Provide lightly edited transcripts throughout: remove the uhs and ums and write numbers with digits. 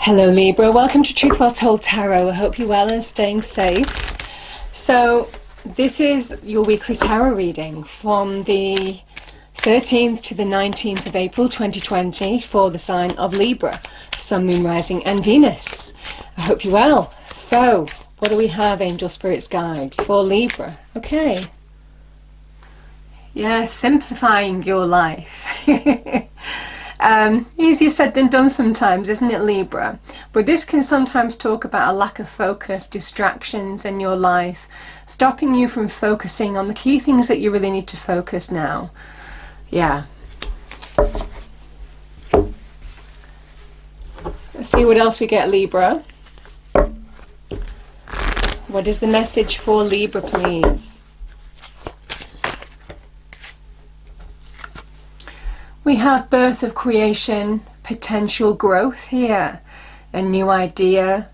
Hello Libra, welcome to Truth Well Told Tarot. I hope you're well and staying safe. So this is your weekly tarot reading from the 13th to the 19th of April 2020 for the sign of Libra, Sun, Moon, Rising and Venus. I hope you're well. So what do we have, Angel Spirits Guides for Libra? Okay. Yeah, simplifying your life. Easier said than done sometimes, isn't it, Libra? But this can sometimes talk about a lack of focus, distractions in your life, stopping you from focusing on the key things that you really need to focus now. Yeah. Let's see what else we get, Libra. What is the message for Libra, please? We have birth of creation, potential growth here, a new idea.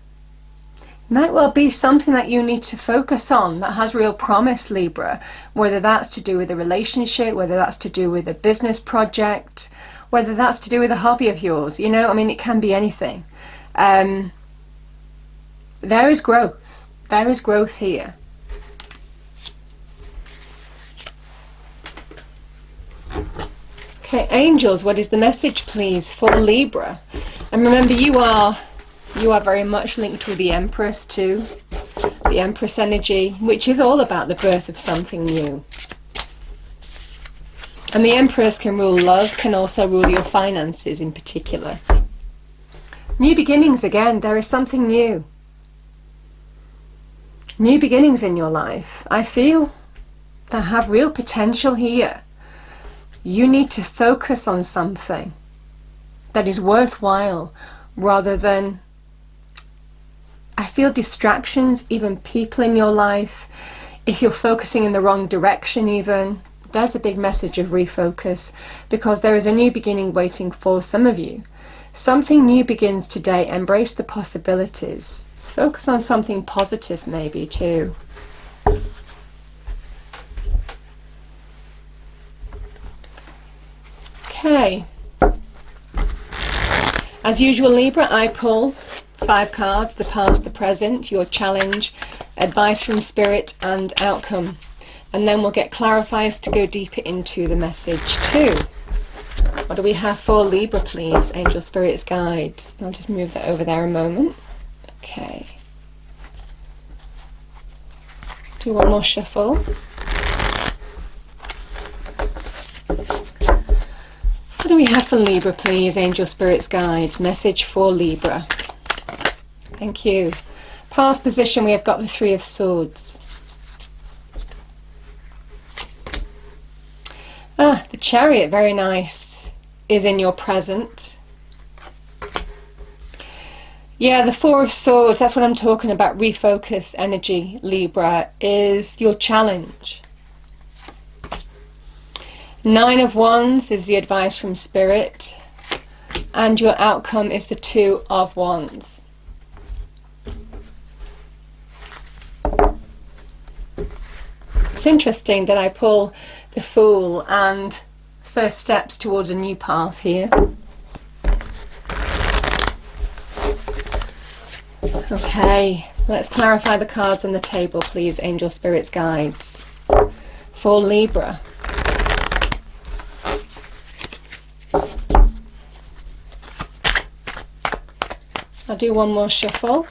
Might well be something that you need to focus on that has real promise, Libra, whether that's to do with a relationship, whether that's to do with a business project, whether that's to do with a hobby of yours. You know, I mean, it can be anything. There is growth. There is growth here. Okay, angels, what is the message, please, for Libra? And remember, you are very much linked with the Empress too, the Empress energy, which is all about the birth of something new. And the Empress can rule love, can also rule your finances in particular. New beginnings again, there is something new. New beginnings in your life, I feel, that have real potential here. You need to focus on something that is worthwhile rather than, I feel, distractions, even people in your life. If you're focusing in the wrong direction even, there's a big message of refocus, because there is a new beginning waiting for some of you. Something new begins today. Embrace the possibilities. Let's focus on something positive maybe too. Okay, as usual, Libra, I pull 5 cards: the past, the present, your challenge, advice from spirit and outcome, and then we'll get clarifiers to go deeper into the message too. What do we have for Libra, please, Angel Spirits Guides? I'll just move that over there a moment. Okay, do one more shuffle. What do we have for Libra, please, Angel Spirits Guides? Message for Libra. Thank you. Past position, we have got the 3 of Swords. The Chariot, very nice, is in your present. Yeah, the 4 of Swords, that's what I'm talking about. Refocus energy, Libra, is your challenge. 9 of Wands is the advice from Spirit, and your outcome is the 2 of Wands. It's interesting that I pull the Fool and first steps towards a new path here. Okay, let's clarify the cards on the table, please, Angel Spirits Guides, for Libra. I'll do one more shuffle.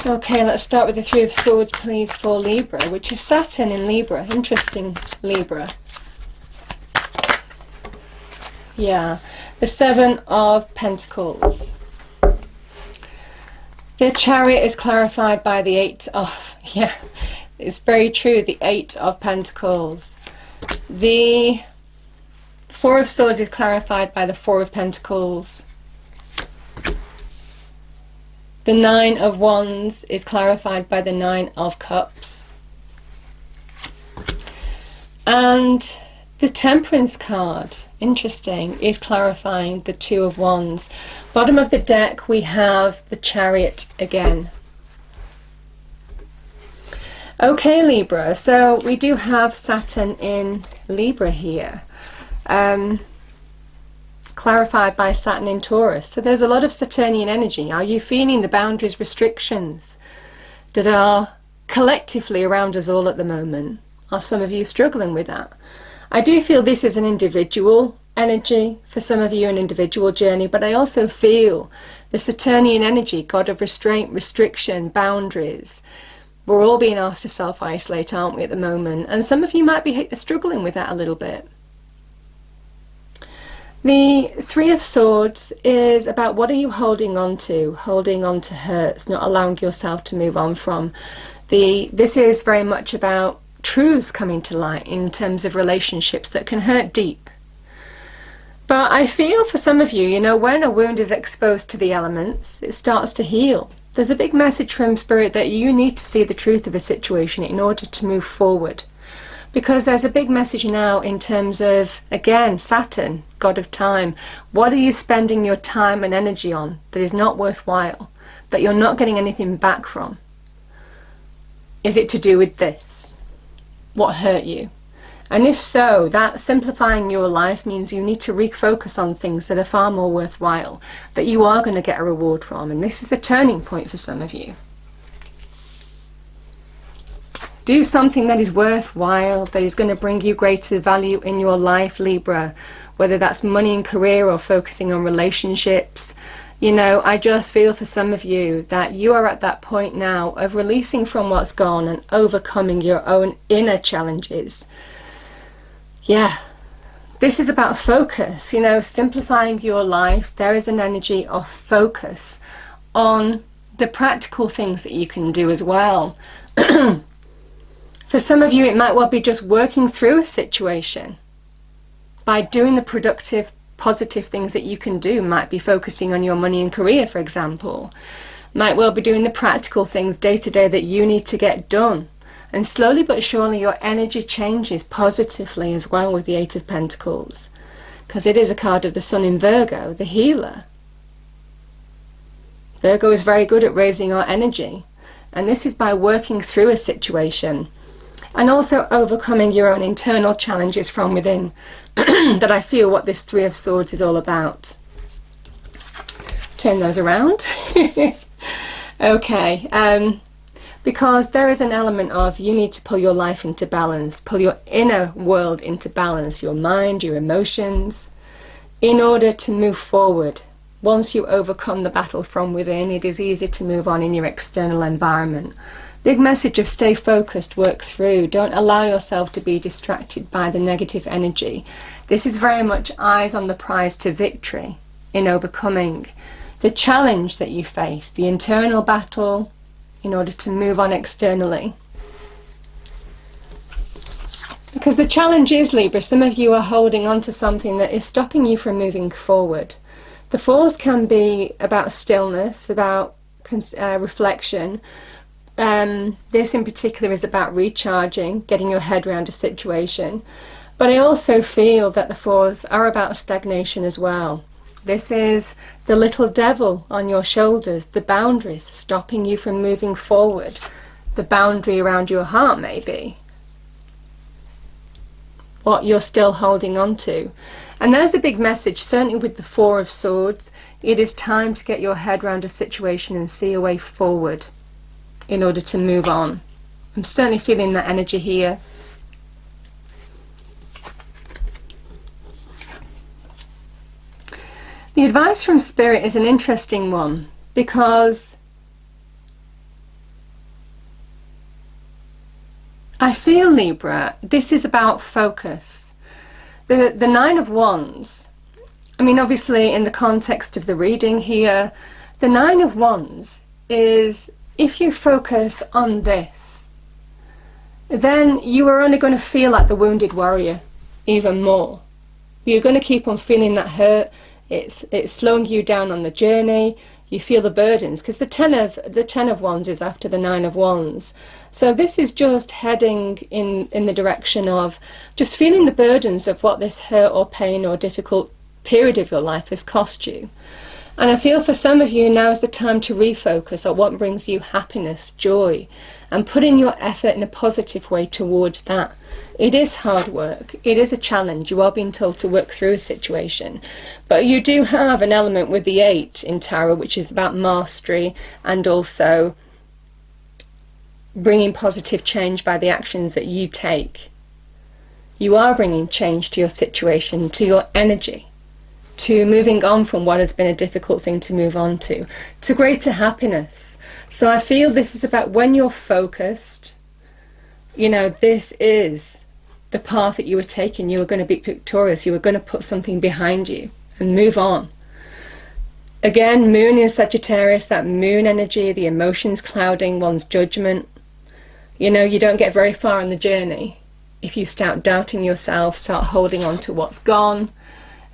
Okay, let's start with the 3 of Swords, please, for Libra, which is Saturn in Libra. Interesting, Libra. Yeah, the 7 of Pentacles. The Chariot is clarified by the 8 of, yeah, it's very true, the 8 of Pentacles. The 4 of Swords is clarified by the 4 of Pentacles. The 9 of Wands is clarified by the 9 of Cups. And the Temperance card, interesting, is clarifying the 2 of Wands. Bottom of the deck we have the Chariot again. Okay, Libra, so we do have Saturn in Libra here, clarified by Saturn in Taurus. So there's a lot of Saturnian energy. Are you feeling the boundaries, restrictions that are collectively around us all at the moment? Are some of you struggling with that? I do feel this is an individual energy, for some of you an individual journey, but I also feel the Saturnian energy, god of restraint, restriction, boundaries. We're all being asked to self-isolate, aren't we, at the moment? And some of you might be struggling with that a little bit. The Three of Swords is about what are you holding on to hurts, not allowing yourself to move on from. This is very much about truths coming to light in terms of relationships that can hurt deep. But I feel for some of you, you know, when a wound is exposed to the elements, it starts to heal. There's a big message from Spirit that you need to see the truth of a situation in order to move forward. Because there's a big message now in terms of, again, Saturn, god of time. What are you spending your time and energy on that is not worthwhile, that you're not getting anything back from? Is it to do with this? What hurt you? And if so, that simplifying your life means you need to refocus on things that are far more worthwhile, that you are going to get a reward from. And this is the turning point for some of you. Do something that is worthwhile, that is going to bring you greater value in your life, Libra, whether that's money and career or focusing on relationships. You know, I just feel for some of you that you are at that point now of releasing from what's gone and overcoming your own inner challenges. Yeah, this is about focus, you know, simplifying your life. There is an energy of focus on the practical things that you can do as well. For some of you, it might well be just working through a situation by doing the productive, positive things that you can do. Might be focusing on your money and career, for example. Might well be doing the practical things day to day that you need to get done. And slowly but surely your energy changes positively as well with the Eight of Pentacles. Because it is a card of the Sun in Virgo, the healer. Virgo is very good at raising our energy. And this is by working through a situation. And also overcoming your own internal challenges from within. That I feel what this Three of Swords is all about. Turn those around. Okay. Because there is an element of you need to pull your life into balance, pull your inner world into balance, your mind, your emotions, in order to move forward. Once you overcome the battle from within, it is easy to move on in your external environment. Big message of stay focused, work through. Don't allow yourself to be distracted by the negative energy. This is very much eyes on the prize to victory in overcoming the challenge that you face, the internal battle, in order to move on externally. Because the challenge is, Libra, some of you are holding on to something that is stopping you from moving forward. The Fours can be about stillness, about reflection. This in particular is about recharging, getting your head around a situation. But I also feel that the Fours are about stagnation as well. This is the little devil on your shoulders, the boundaries stopping you from moving forward. The boundary around your heart, maybe. What you're still holding on to. And there's a big message, certainly with the Four of Swords. It is time to get your head around a situation and see a way forward in order to move on. I'm certainly feeling that energy here. The advice from Spirit is an interesting one, because I feel, Libra, this is about focus. The Nine of Wands, I mean, obviously in the context of the reading here, the Nine of Wands is, if you focus on this, then you are only going to feel like the wounded warrior even more. You're going to keep on feeling that hurt. It's slowing you down on the journey. You feel the burdens, because the Ten of Wands is after the Nine of Wands. So this is just heading in the direction of just feeling the burdens of what this hurt or pain or difficult period of your life has cost you. And I feel for some of you now is the time to refocus on what brings you happiness, joy, and put in your effort in a positive way towards that. It is hard work. It is a challenge. You are being told to work through a situation. But you do have an element with the 8 in tarot, which is about mastery and also bringing positive change by the actions that you take. You are bringing change to your situation, to your energy, to moving on from what has been a difficult thing to move on to greater happiness. So I feel this is about when you're focused, you know, this is the path that you were taking. You were going to be victorious. You were going to put something behind you and move on. Again, moon in Sagittarius, that moon energy, the emotions clouding one's judgment. You know, you don't get very far on the journey if you start doubting yourself, start holding on to what's gone,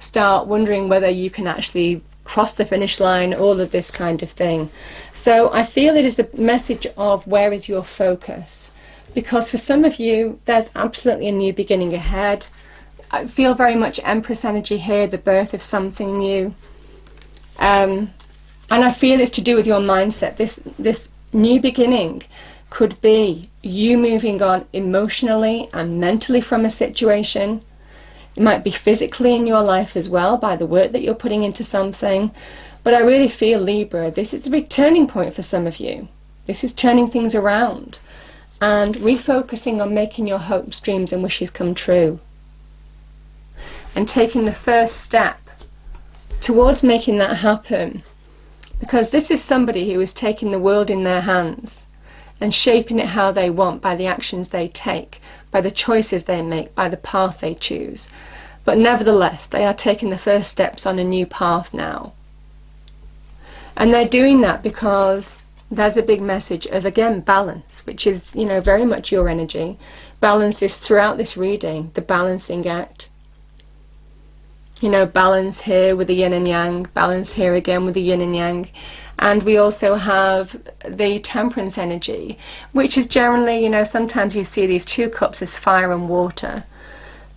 start wondering whether you can actually cross the finish line, all of this kind of thing. So I feel it is a message of where is your focus, because for some of you there's absolutely a new beginning ahead. I feel very much Empress energy here, the birth of something new, and I feel it's to do with your mindset. This new beginning could be you moving on emotionally and mentally from a situation. It might be physically in your life as well, by the work that you're putting into something. But I really feel, Libra, this is a big turning point for some of you. This is turning things around and refocusing on making your hopes, dreams and wishes come true. And taking the first step towards making that happen. Because this is somebody who is taking the world in their hands and shaping it how they want by the actions they take, by the choices they make, by the path they choose. But nevertheless, they are taking the first steps on a new path now. And they're doing that because there's a big message of, again, balance, which is, you know, very much your energy. Balance is throughout this reading, the balancing act. You know, balance here with the yin and yang, balance here again with the yin and yang. And we also have the temperance energy, which is generally, you know, sometimes you see these 2 cups as fire and water,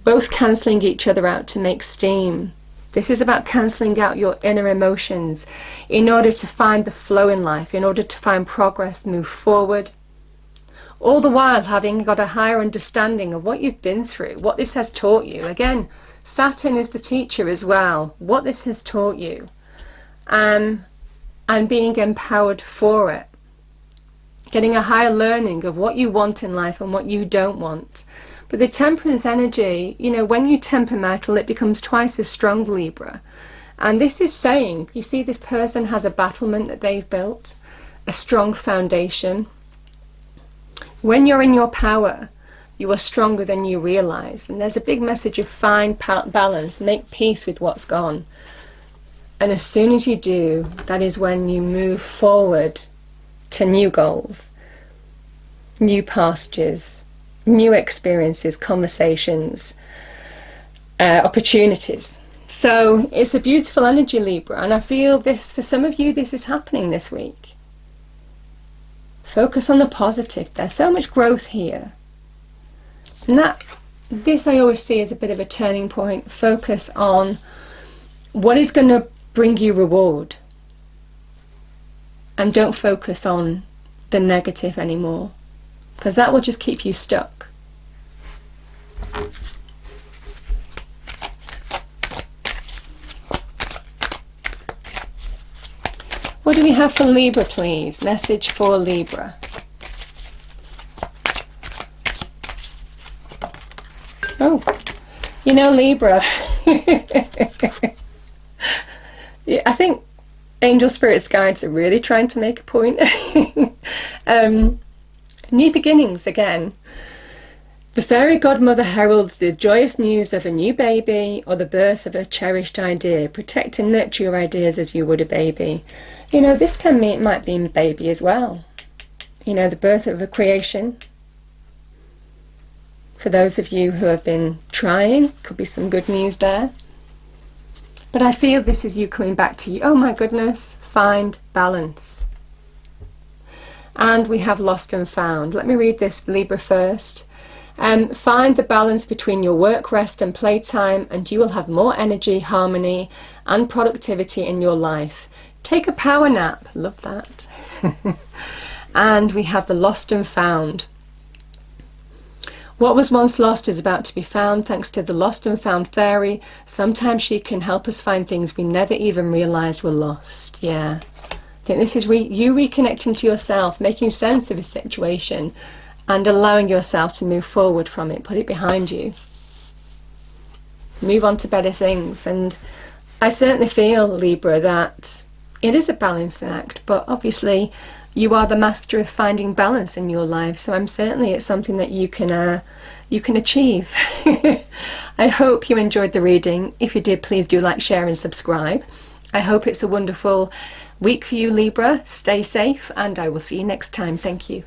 both cancelling each other out to make steam. This is about cancelling out your inner emotions in order to find the flow in life, in order to find progress, move forward. All the while having got a higher understanding of what you've been through, what this has taught you. Again, Saturn is the teacher as well, what this has taught you. And being empowered for it. Getting a higher learning of what you want in life and what you don't want. But the temperance energy, you know, when you temper metal, it becomes twice as strong, Libra. And this is saying, you see, this person has a battlement that they've built, a strong foundation. When you're in your power, you are stronger than you realize. And there's a big message of find balance, make peace with what's gone. And as soon as you do, that is when you move forward to new goals, new pastures, new experiences, conversations, opportunities. So it's a beautiful energy, Libra, and I feel this, for some of you, this is happening this week. Focus on the positive. There's so much growth here. And this I always see as a bit of a turning point. Focus on what is going to bring you reward, and don't focus on the negative anymore, because that will just keep you stuck. What do we have for Libra, please? Message for Libra. Oh, you know, Libra. Yeah, I think angel spirits guides are really trying to make a point. New beginnings again. The fairy godmother heralds the joyous news of a new baby or the birth of a cherished idea. Protect and nurture your ideas as you would a baby. You know, this can mean, it might mean baby as well. You know, the birth of a creation. For those of you who have been trying, could be some good news there. But I feel this is you coming back to you. Oh my goodness, find balance. And we have lost and found. Let me read this Libra first. Find the balance between your work, rest and playtime, and you will have more energy, harmony and productivity in your life. Take a power nap. Love that. And we have the lost and found. What was once lost is about to be found thanks to the lost and found fairy. Sometimes she can help us find things we never even realized were lost. Yeah. I think this is you reconnecting to yourself, making sense of a situation and allowing yourself to move forward from it, put it behind you. Move on to better things. And I certainly feel, Libra, that it is a balancing act, but obviously you are the master of finding balance in your life, so it's something that you can achieve. I hope you enjoyed the reading. If you did, please do like, share and subscribe. I hope it's a wonderful week for you, Libra. Stay safe and I will see you next time. Thank you.